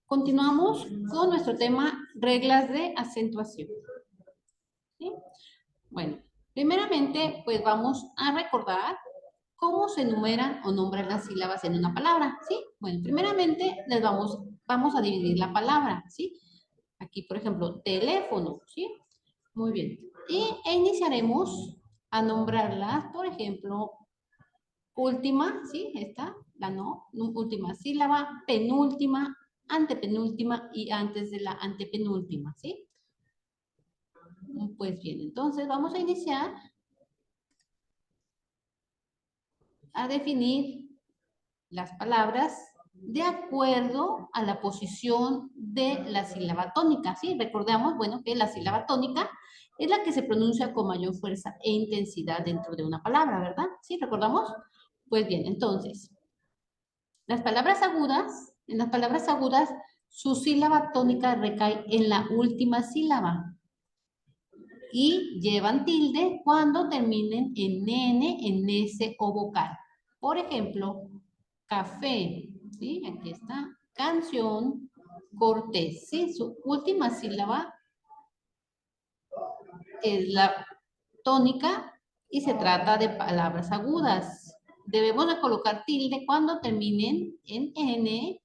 Continuamos con nuestro tema reglas de acentuación. ¿Sí? Bueno, primeramente, pues vamos a recordar cómo se enumeran o nombran las sílabas en una palabra. ¿Sí? Bueno, primeramente vamos a dividir la palabra. ¿Sí? Aquí, por ejemplo, teléfono. ¿Sí? Muy bien. E iniciaremos a nombrarlas, por ejemplo, última, ¿sí? Esta, la no, última sílaba, penúltima, antepenúltima y antes de la antepenúltima, ¿sí? Pues bien, entonces vamos a iniciar a definir las palabras de acuerdo a la posición de la sílaba tónica, ¿sí? Recordamos, bueno, que la sílaba tónica es la que se pronuncia con mayor fuerza e intensidad dentro de una palabra, ¿verdad? ¿Sí? ¿Recordamos? Pues bien, entonces, en las palabras agudas, su sílaba tónica recae en la última sílaba y llevan tilde cuando terminen en N, en S o vocal. Por ejemplo, café, ¿sí? Aquí está, canción, cortés, ¿sí? Su última sílaba es la tónica y se trata de palabras agudas. Debemos de colocar tilde cuando terminen en N,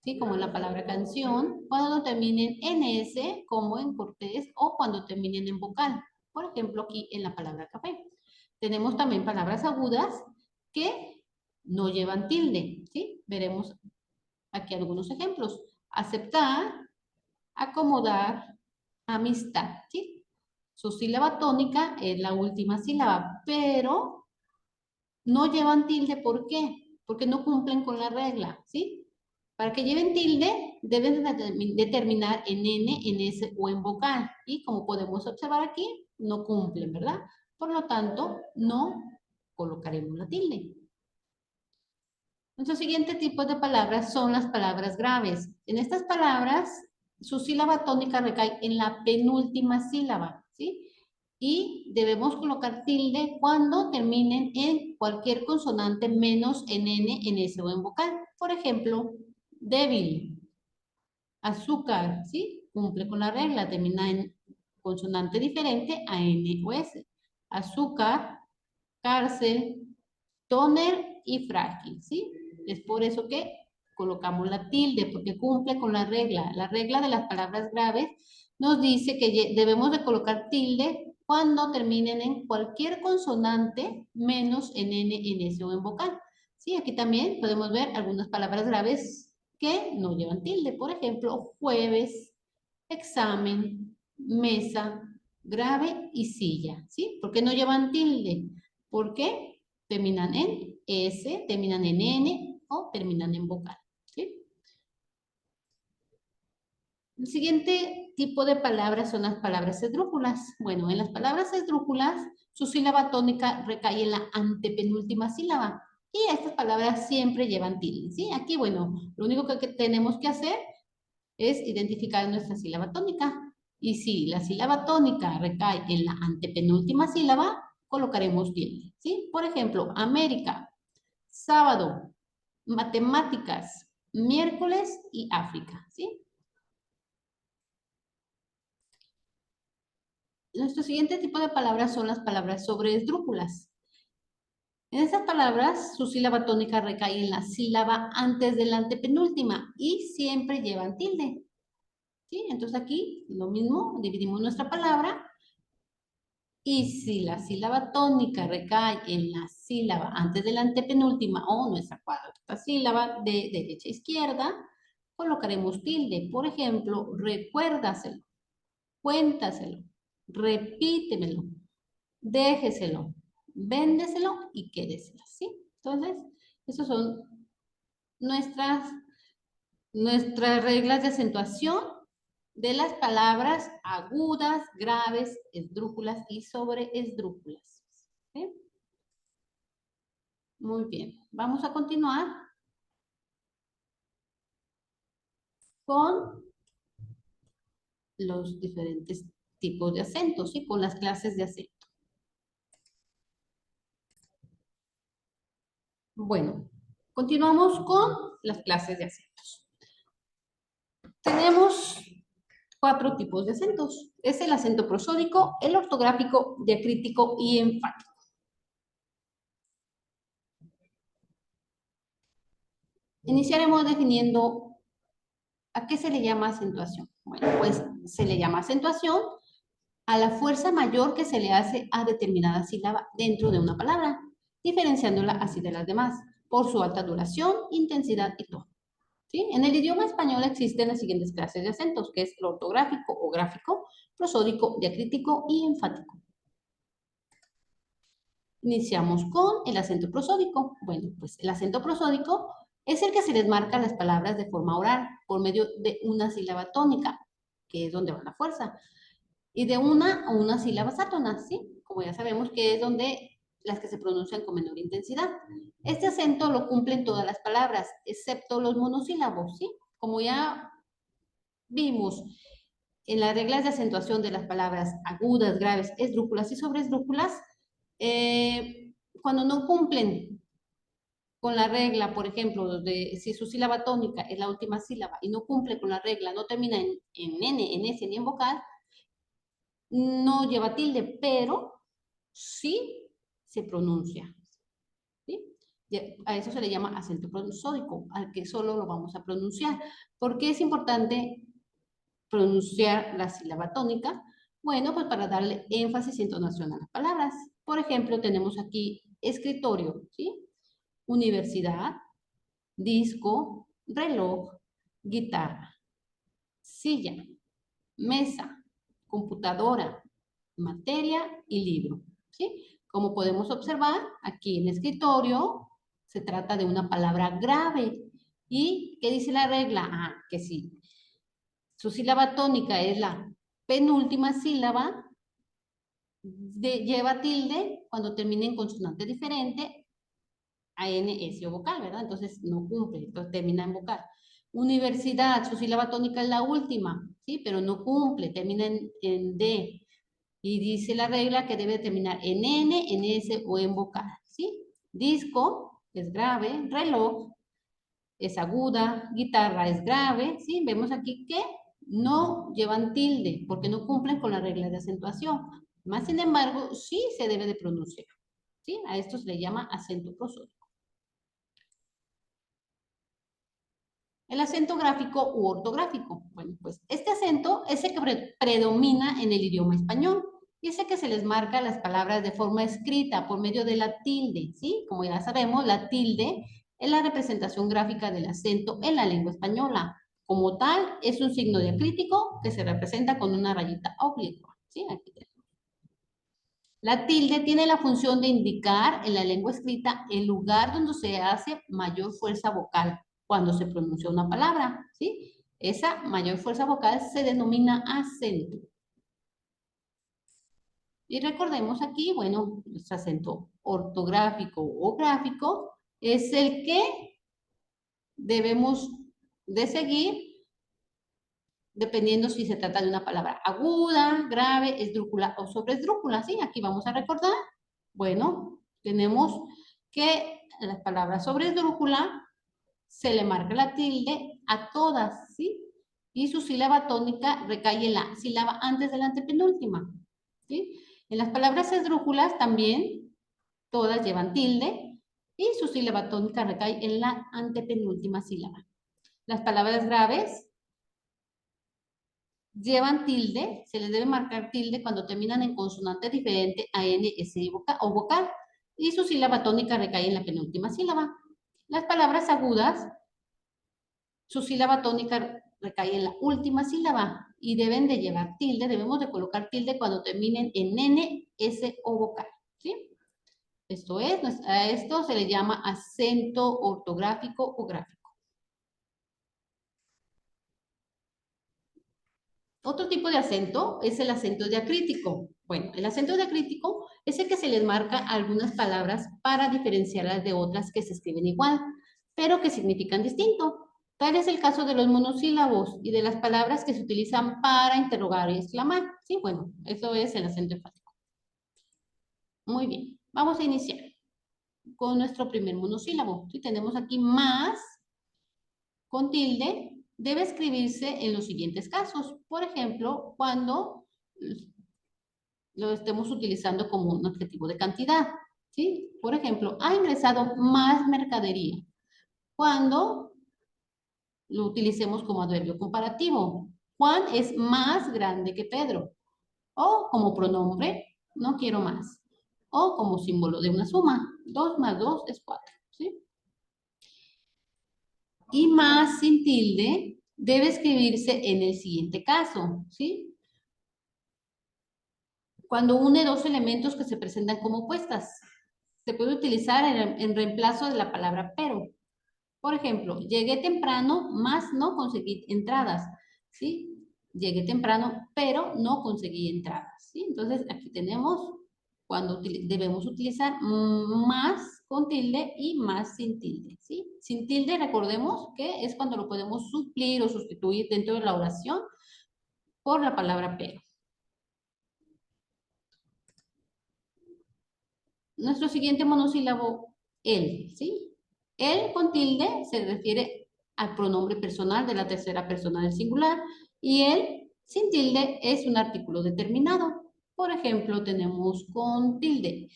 ¿sí? Como en la palabra canción, cuando terminen en S, como en cortés, o cuando terminen en vocal. Por ejemplo, aquí en la palabra café. Tenemos también palabras agudas que no llevan tilde, ¿sí? Veremos aquí algunos ejemplos. Aceptar, acomodar, amistad, ¿sí? Su sílaba tónica es la última sílaba, pero no llevan tilde, ¿por qué? Porque no cumplen con la regla, ¿sí? Para que lleven tilde, deben de terminar en N, en S o en vocal. Y como podemos observar aquí, no cumplen, ¿verdad? Por lo tanto, no colocaremos la tilde. Nuestro siguiente tipo de palabras son las palabras graves. En estas palabras, su sílaba tónica recae en la penúltima sílaba, ¿sí? Y debemos colocar tilde cuando terminen en cualquier consonante menos en N, en S o en vocal. Por ejemplo, débil, azúcar, ¿sí? Cumple con la regla, termina en consonante diferente a N o S. Azúcar, cárcel, tóner y frágil, ¿sí? Es por eso que colocamos la tilde, porque cumple con la regla. La regla de las palabras graves nos dice que debemos de colocar tilde cuando terminen en cualquier consonante menos en N, en S o en vocal. Sí, aquí también podemos ver algunas palabras graves que no llevan tilde. Por ejemplo, jueves, examen, mesa, grave y silla. ¿Sí? ¿Por qué no llevan tilde? Porque terminan en S, terminan en N o terminan en vocal. ¿Sí? El siguiente tipo de palabras son las palabras esdrújulas. Bueno, en las palabras esdrújulas, su sílaba tónica recae en la antepenúltima sílaba. Y estas palabras siempre llevan tilde, ¿sí? Aquí, bueno, lo único que tenemos que hacer es identificar nuestra sílaba tónica. Y si la sílaba tónica recae en la antepenúltima sílaba, colocaremos tilde, ¿sí? Por ejemplo, América, sábado, matemáticas, miércoles y África, ¿sí? Nuestro siguiente tipo de palabras son las palabras sobreesdrújulas. En estas palabras, su sílaba tónica recae en la sílaba antes de la antepenúltima y siempre llevan tilde. ¿Sí? Entonces aquí lo mismo, dividimos nuestra palabra y si la sílaba tónica recae en la sílaba antes de la antepenúltima o nuestra cuarta sílaba de derecha a izquierda, colocaremos tilde. Por ejemplo, recuérdaselo, cuéntaselo, repítemelo, déjeselo, véndeselo y quédeselo, ¿sí? Entonces, esas son nuestras, nuestras reglas de acentuación de las palabras agudas, graves, esdrújulas y sobreesdrújulas. ¿Sí? Muy bien, vamos a continuar con los diferentes tipos de acentos y con las clases de acento. Bueno, continuamos con las clases de acentos. Tenemos 4 tipos de acentos. Es el acento prosódico, el ortográfico, diacrítico y enfático. Iniciaremos definiendo a qué se le llama acentuación. Bueno, pues se le llama acentuación a la fuerza mayor que se le hace a determinada sílaba dentro de una palabra, diferenciándola así de las demás, por su alta duración, intensidad y tono. ¿Sí? En el idioma español existen las siguientes clases de acentos, que es el ortográfico o gráfico, prosódico, diacrítico y enfático. Iniciamos con el acento prosódico. Bueno, pues el acento prosódico es el que se les marca las palabras de forma oral por medio de una sílaba tónica, que es donde va la fuerza, y de una o unas sílabas átonas, ¿sí? Como ya sabemos que es donde las que se pronuncian con menor intensidad. Este acento lo cumplen todas las palabras, excepto los monosílabos, ¿sí? Como ya vimos en las reglas de acentuación de las palabras agudas, graves, esdrújulas y sobresdrújulas, cuando no cumplen con la regla, por ejemplo, de si su sílaba tónica es la última sílaba y no cumple con la regla, no termina en N, en S ni en vocal, no lleva tilde, pero sí se pronuncia. ¿Sí? A eso se le llama acento prosódico, al que solo lo vamos a pronunciar. ¿Por qué es importante pronunciar la sílaba tónica? Bueno, pues para darle énfasis y entonación a las palabras. Por ejemplo, tenemos aquí escritorio, ¿sí? Universidad, disco, reloj, guitarra, silla, mesa, computadora, materia y libro, ¿sí? Como podemos observar, aquí en escritorio se trata de una palabra grave. ¿Y qué dice la regla? Ah, que sí. Su sílaba tónica es la penúltima sílaba, lleva tilde cuando termina en consonante diferente a N, S o vocal, ¿verdad? Entonces no cumple, entonces termina en vocal. Universidad, su sílaba tónica es la última, ¿sí? Pero no cumple, termina en D. Y dice la regla que debe terminar en N, en S o en vocal, ¿sí? Disco es grave, reloj es aguda, guitarra es grave, ¿sí? Vemos aquí que no llevan tilde porque no cumplen con la regla de acentuación. Más sin embargo, sí se debe de pronunciar, ¿sí? A esto se le llama acento prosódico. El acento gráfico u ortográfico. Bueno, pues este acento es el que predomina en el idioma español y es el que se les marca las palabras de forma escrita por medio de la tilde, ¿sí? Como ya sabemos, la tilde es la representación gráfica del acento en la lengua española. Como tal, es un signo diacrítico que se representa con una rayita oblicua, ¿sí? Aquí tenemos. La tilde tiene la función de indicar en la lengua escrita el lugar donde se hace mayor fuerza vocal cuando se pronuncia una palabra, ¿sí? Esa mayor fuerza vocal se denomina acento. Y recordemos aquí, bueno, nuestro acento ortográfico o gráfico es el que debemos de seguir dependiendo si se trata de una palabra aguda, grave, esdrújula o sobresdrújula, ¿sí? Aquí vamos a recordar, bueno, tenemos que las palabras sobresdrújula se le marca la tilde a todas, ¿sí? Y su sílaba tónica recae en la sílaba antes de la antepenúltima, ¿sí? En las palabras esdrújulas también todas llevan tilde y su sílaba tónica recae en la antepenúltima sílaba. Las palabras graves llevan tilde, se les debe marcar tilde cuando terminan en consonante diferente a N, S o vocal, y su sílaba tónica recae en la penúltima sílaba. Las palabras agudas, su sílaba tónica recae en la última sílaba y deben de llevar tilde, debemos de colocar tilde cuando terminen en N, S o vocal, ¿sí? Esto es, a esto se le llama acento ortográfico o gráfico. Otro tipo de acento es el acento diacrítico. Bueno, el acento diacrítico es el que se les marca a algunas palabras para diferenciarlas de otras que se escriben igual, pero que significan distinto. Tal es el caso de los monosílabos y de las palabras que se utilizan para interrogar y exclamar. Sí, bueno, eso es el acento enfático. Muy bien, vamos a iniciar con nuestro primer monosílabo. Sí, tenemos aquí más con tilde debe escribirse en los siguientes casos. Por ejemplo, cuando lo estemos utilizando como un adjetivo de cantidad, ¿sí? Por ejemplo, ha ingresado más mercadería. Cuando lo utilicemos como adverbio comparativo. Juan es más grande que Pedro. O como pronombre, no quiero más. O como símbolo de una suma. 2 más 2 es 4. ¿Sí? Y más sin tilde debe escribirse en el siguiente caso. ¿Sí? Cuando une dos elementos que se presentan como opuestas. Se puede utilizar en reemplazo de la palabra pero. Por ejemplo, llegué temprano, más no conseguí entradas, ¿sí? Llegué temprano, pero no conseguí entradas, ¿sí? Entonces, aquí tenemos cuando debemos utilizar más con tilde y más sin tilde, ¿sí? Sin tilde, recordemos que es cuando lo podemos suplir o sustituir dentro de la oración por la palabra pero. Nuestro siguiente monosílabo, él, ¿sí? Él con tilde se refiere al pronombre personal de la tercera persona del singular y él sin tilde es un artículo determinado. Por ejemplo, tenemos con tilde.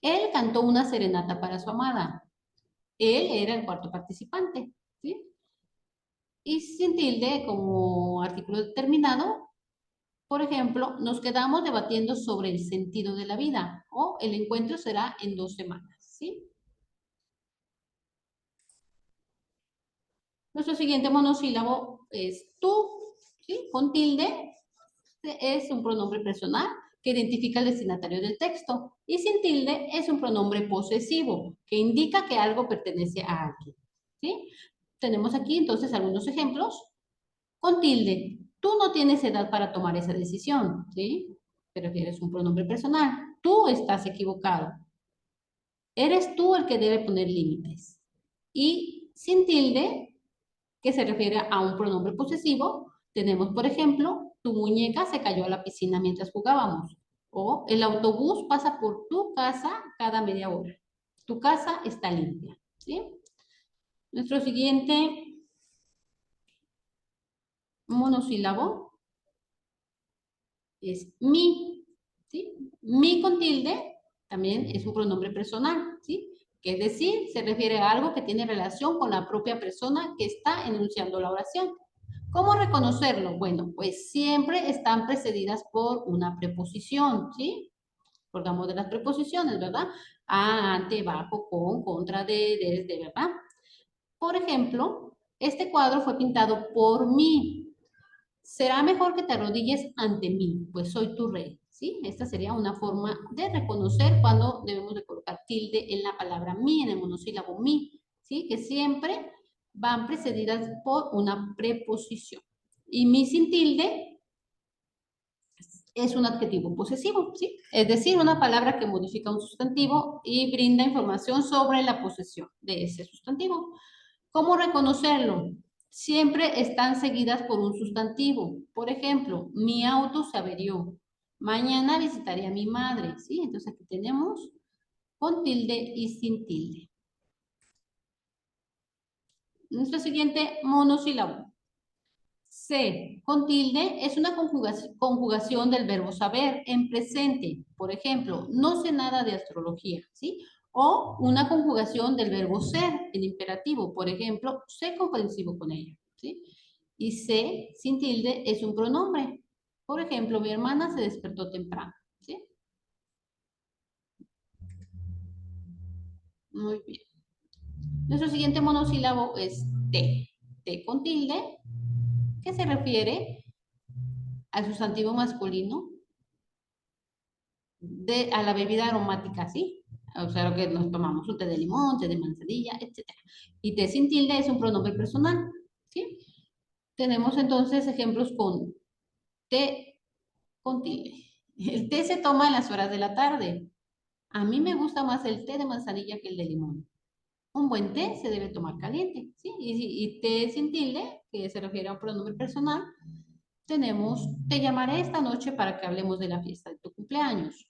Él cantó una serenata para su amada. Él era el cuarto participante, ¿sí? Y sin tilde como artículo determinado, por ejemplo, nos quedamos debatiendo sobre el sentido de la vida o el encuentro será en 2 semanas, ¿sí? Nuestro siguiente monosílabo es tú, ¿sí? Con tilde es un pronombre personal que identifica al destinatario del texto y sin tilde es un pronombre posesivo que indica que algo pertenece a alguien, ¿sí? Tenemos aquí entonces algunos ejemplos. Con tilde, tú no tienes edad para tomar esa decisión, ¿sí? Te refieres a un pronombre personal. Tú estás equivocado. Eres tú el que debe poner límites. Y sin tilde, que se refiere a un pronombre posesivo, tenemos, por ejemplo, tu muñeca se cayó a la piscina mientras jugábamos. O el autobús pasa por tu casa cada media hora. Tu casa está limpia, ¿sí? Nuestro siguiente monosílabo es mi, ¿sí? Mi con tilde también es un pronombre personal, ¿sí? Que es decir, se refiere a algo que tiene relación con la propia persona que está enunciando la oración. ¿Cómo reconocerlo? Bueno, pues siempre están precedidas por una preposición, ¿sí? Acordamos de las preposiciones, ¿verdad? A, ante, bajo, con, contra, de, desde, ¿verdad? Por ejemplo, este cuadro fue pintado por mí. Será mejor que te arrodilles ante mí, pues soy tu rey, ¿sí? Esta sería una forma de reconocer cuando debemos de colocar tilde en la palabra mí, en el monosílabo mí, ¿sí? Que siempre van precedidas por una preposición. Y mi sin tilde es un adjetivo posesivo, ¿sí? Es decir, una palabra que modifica un sustantivo y brinda información sobre la posesión de ese sustantivo. ¿Cómo reconocerlo? Siempre están seguidas por un sustantivo. Por ejemplo, mi auto se averió. Mañana visitaré a mi madre, ¿sí? Entonces aquí tenemos con tilde y sin tilde. Nuestro siguiente monosílabo. Se, con tilde, es una conjugación del verbo saber en presente. Por ejemplo, no sé nada de astrología, ¿sí? O una conjugación del verbo ser en imperativo. Por ejemplo, sé comprensivo con ella, ¿sí? Y sé, sin tilde, es un pronombre. Por ejemplo, mi hermana se despertó temprano, ¿sí? Muy bien. Nuestro siguiente monosílabo es te. Te con tilde, que se refiere al sustantivo masculino a la bebida aromática, ¿sí? O sea, lo que nos tomamos, un té de limón, té de manzanilla, etcétera. Y té sin tilde es un pronombre personal, ¿sí? Tenemos entonces ejemplos con té con tilde. El té se toma en las horas de la tarde. A mí me gusta más el té de manzanilla que el de limón. Un buen té se debe tomar caliente, ¿sí? Y té sin tilde, que se refiere a un pronombre personal, tenemos, te llamaré esta noche para que hablemos de la fiesta de tu cumpleaños.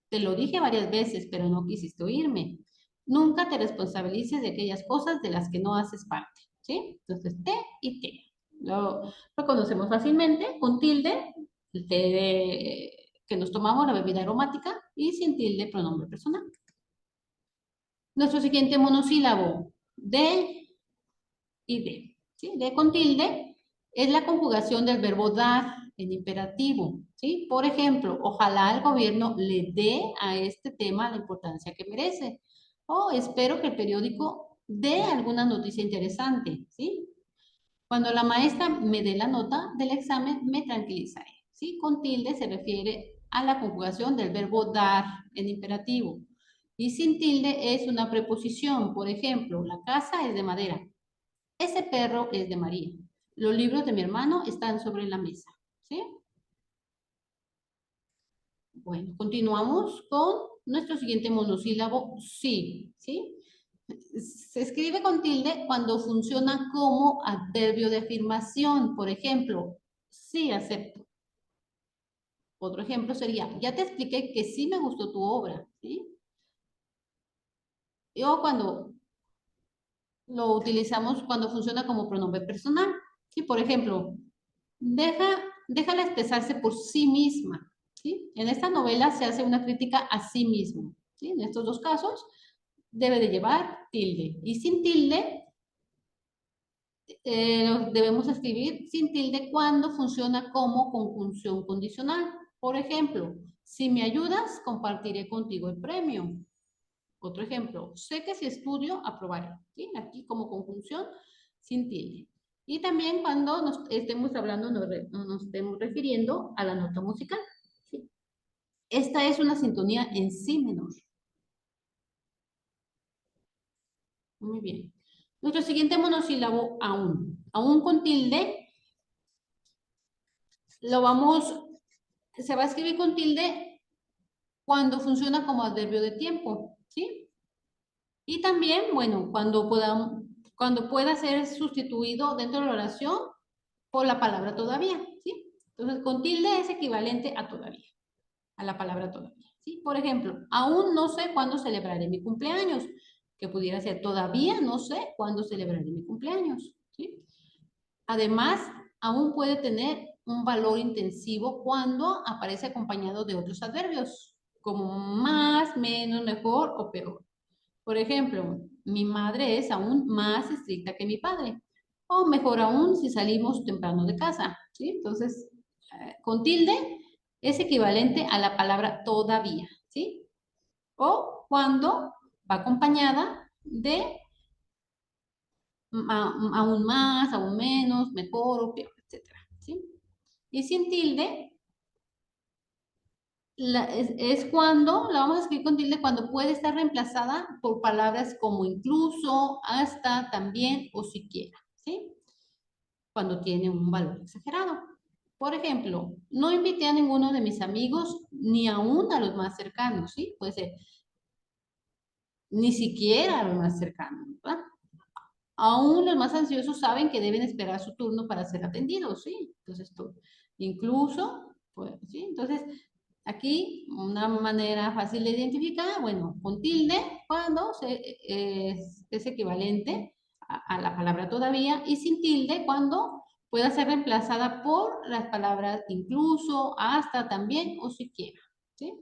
Te lo dije varias veces, pero no quisiste oírme. Nunca te responsabilices de aquellas cosas de las que no haces parte, ¿sí? Entonces, te y te. Lo reconocemos fácilmente con tilde, el té que nos tomamos, la bebida aromática, y sin tilde, pronombre personal. Nuestro siguiente monosílabo, de y de. ¿Sí? De con tilde es la conjugación del verbo dar en imperativo. ¿Sí? Por ejemplo, ojalá el gobierno le dé a este tema la importancia que merece. O espero que el periódico dé alguna noticia interesante. ¿Sí? Cuando la maestra me dé la nota del examen, me tranquilizaré. ¿Sí? Con tilde se refiere a la conjugación del verbo dar en imperativo. Y sin tilde es una preposición. Por ejemplo, la casa es de madera. Ese perro es de María. Los libros de mi hermano están sobre la mesa. ¿Sí? Bueno, continuamos con nuestro siguiente monosílabo, sí. ¿Sí? Se escribe con tilde cuando funciona como adverbio de afirmación. Por ejemplo, sí acepto. Otro ejemplo sería, ya te expliqué que sí me gustó tu obra. ¿Sí? O cuando lo utilizamos cuando funciona como pronombre personal. ¿Sí? Por ejemplo, déjala expresarse por sí misma. ¿Sí? En esta novela se hace una crítica a sí mismo. ¿Sí? En estos dos casos debe de llevar tilde. Y sin tilde, debemos escribir sin tilde cuando funciona como conjunción condicional. Por ejemplo, si me ayudas, compartiré contigo el premio. Otro ejemplo, sé que si estudio, aprobaré. ¿Sí? Aquí como conjunción sin tilde. Y también cuando nos estemos hablando, nos estemos refiriendo a la nota musical. ¿Sí? Esta es una sintonía en si menor. Muy bien. Nuestro siguiente monosílabo, aún. Aún con tilde, se va a escribir con tilde cuando funciona como adverbio de tiempo. ¿Sí? Y también, bueno, cuando pueda ser sustituido dentro de la oración por la palabra todavía, ¿sí? Entonces, con tilde es equivalente a todavía, a la palabra todavía, ¿sí? Por ejemplo, aún no sé cuándo celebraré mi cumpleaños, que pudiera ser todavía no sé cuándo celebraré mi cumpleaños, ¿sí? Además, aún puede tener un valor intensivo cuando aparece acompañado de otros adverbios, como más, menos, mejor o peor. Por ejemplo, mi madre es aún más estricta que mi padre. O mejor aún si salimos temprano de casa. ¿Sí? Entonces, con tilde es equivalente a la palabra todavía. ¿Sí? O cuando va acompañada de aún más, aún menos, mejor o peor, etcétera. ¿Sí? Y sin tilde es cuando, la vamos a escribir con tilde cuando puede estar reemplazada por palabras como incluso, hasta, también o siquiera, ¿sí? Cuando tiene un valor exagerado. Por ejemplo, no invité a ninguno de mis amigos, ni aún a los más cercanos, ¿sí? Puede ser, ni siquiera a los más cercanos, ¿verdad? Aún los más ansiosos saben que deben esperar su turno para ser atendidos, ¿sí? Entonces, incluso, pues, ¿sí? Entonces, aquí, una manera fácil de identificar, bueno, con tilde, cuando es equivalente a la palabra todavía, y sin tilde, cuando pueda ser reemplazada por las palabras incluso, hasta, también o siquiera, ¿sí?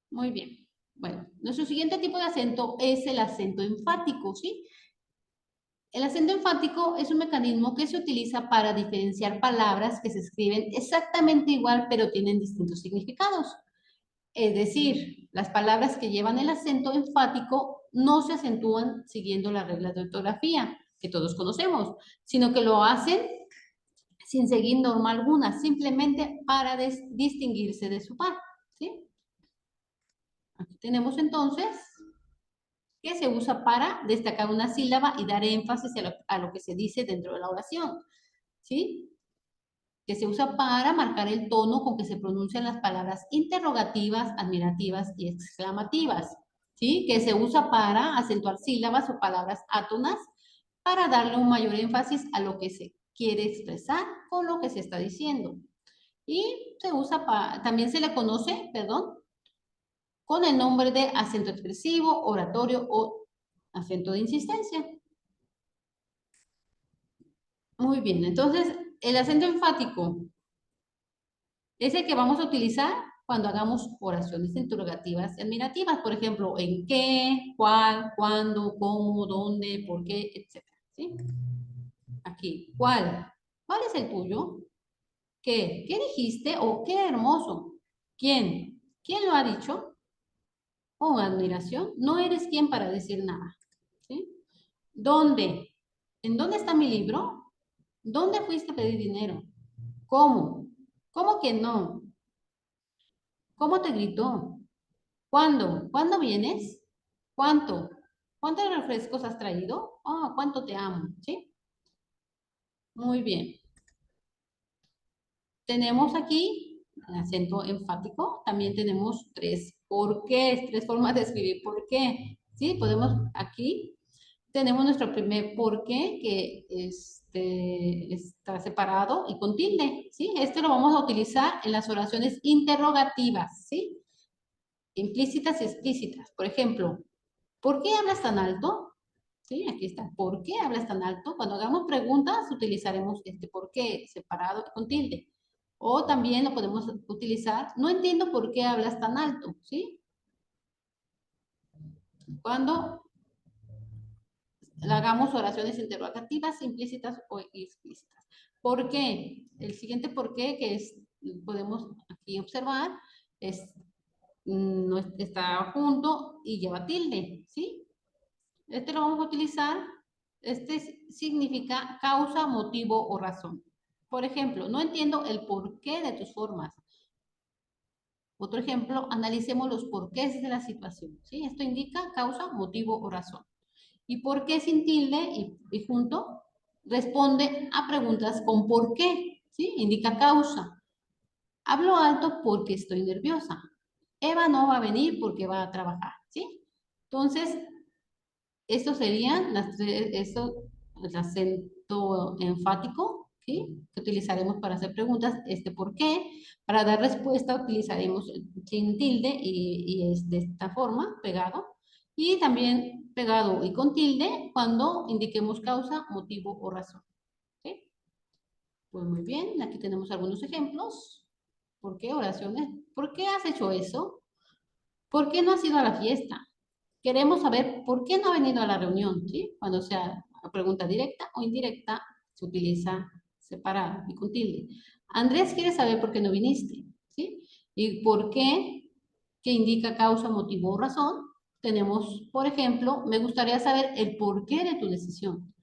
Muy bien. Bueno, nuestro siguiente tipo de acento es el acento enfático, ¿sí? El acento enfático es un mecanismo que se utiliza para diferenciar palabras que se escriben exactamente igual pero tienen distintos significados. Es decir, las palabras que llevan el acento enfático no se acentúan siguiendo las reglas de ortografía que todos conocemos, sino que lo hacen sin seguir norma alguna, simplemente para distinguirse de su par. ¿Sí? Aquí tenemos entonces que se usa para destacar una sílaba y dar énfasis a lo que se dice dentro de la oración. ¿Sí? Que se usa para marcar el tono con que se pronuncian las palabras interrogativas, admirativas y exclamativas. ¿Sí? Que se usa para acentuar sílabas o palabras átonas para darle un mayor énfasis a lo que se quiere expresar con lo que se está diciendo. Y se usa también se le conoce, perdón, con el nombre de acento expresivo, oratorio o acento de insistencia. Muy Muy bien, entonces el acento enfático es el que vamos a utilizar cuando hagamos oraciones interrogativas y admirativas. Por ejemplo, en qué, cuál, cuándo, cómo, dónde, por qué, etcétera. ¿Sí? Aquí, ¿cuál? ¿Cuál es el tuyo? ¿Qué? ¿Qué dijiste? ¿O qué hermoso? ¿Quién? ¿Quién lo ha dicho? ¿O admiración? No eres quien para decir nada. ¿Sí? ¿Dónde? ¿En dónde está mi libro? ¿Dónde fuiste a pedir dinero? ¿Cómo? ¿Cómo que no? ¿Cómo te gritó? ¿Cuándo? ¿Cuándo vienes? ¿Cuánto? ¿Cuántos refrescos has traído? Ah, ¿cuánto te amo? ¿Sí? Muy bien. Tenemos aquí el acento enfático. También tenemos tres por qué, tres formas de escribir por qué. ¿Sí? Podemos aquí. Tenemos nuestro primer por qué que está separado y con tilde. ¿Sí? Este lo vamos a utilizar en las oraciones interrogativas. ¿Sí? Implícitas y explícitas. Por ejemplo, ¿por qué hablas tan alto? Sí, aquí está. ¿Por qué hablas tan alto? Cuando hagamos preguntas, utilizaremos este por qué separado con tilde. O también lo podemos utilizar, no entiendo por qué hablas tan alto, ¿sí? Cuando hagamos oraciones interrogativas, implícitas o explícitas. ¿Por qué? El siguiente por qué que es, podemos aquí observar, es, no está junto y lleva tilde, ¿sí? Este lo vamos a utilizar. Este significa causa, motivo o razón. Por ejemplo, no entiendo el porqué de tus formas. Otro ejemplo, analicemos los porqués de la situación. ¿Sí? Esto indica causa, motivo o razón. Y por qué sin tilde y junto responde a preguntas con por qué. ¿Sí? Indica causa. Hablo alto porque estoy nerviosa. Eva no va a venir porque va a trabajar. ¿Sí? Entonces, estos serían el acento enfático, ¿sí? Que utilizaremos para hacer preguntas, por qué. Para dar respuesta utilizaremos el sin tilde y es de esta forma, pegado. Y también pegado y con tilde cuando indiquemos causa, motivo o razón. ¿Sí? Pues muy bien, aquí tenemos algunos ejemplos. ¿Por qué oraciones? ¿Por qué has hecho eso? ¿Por qué no has ido a la fiesta? Queremos saber por qué no ha venido a la reunión, ¿sí? Cuando sea pregunta directa o indirecta, se utiliza separado y con tilde. Andrés quiere saber por qué no viniste, ¿sí? Y por qué, que indica causa, motivo o razón. Tenemos, por ejemplo, me gustaría saber el porqué de tu decisión.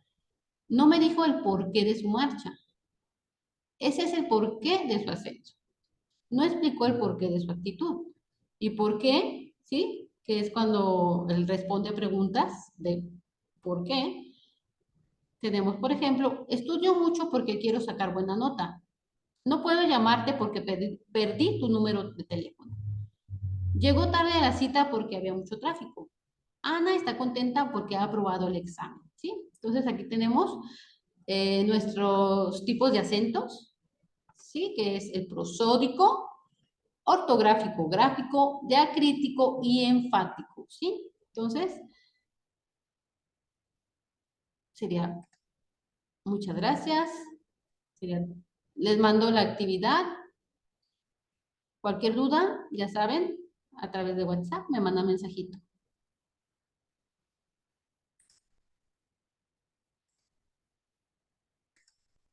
No me dijo el porqué de su marcha. Ese es el porqué de su ascenso. No explicó el porqué de su actitud. ¿Y por qué? ¿Sí? Que es cuando él responde a preguntas de por qué. Tenemos, por ejemplo, estudio mucho porque quiero sacar buena nota. No puedo llamarte porque perdí tu número de teléfono. Llegó tarde a la cita porque había mucho tráfico. Ana está contenta porque ha aprobado el examen. ¿Sí? Entonces aquí tenemos nuestros tipos de acentos, ¿sí? Que es el prosódico, ortográfico, gráfico, diacrítico y enfático, ¿sí? Entonces, sería muchas gracias. Sería, les mando la actividad. Cualquier duda, ya saben, a través de WhatsApp me mandan mensajito.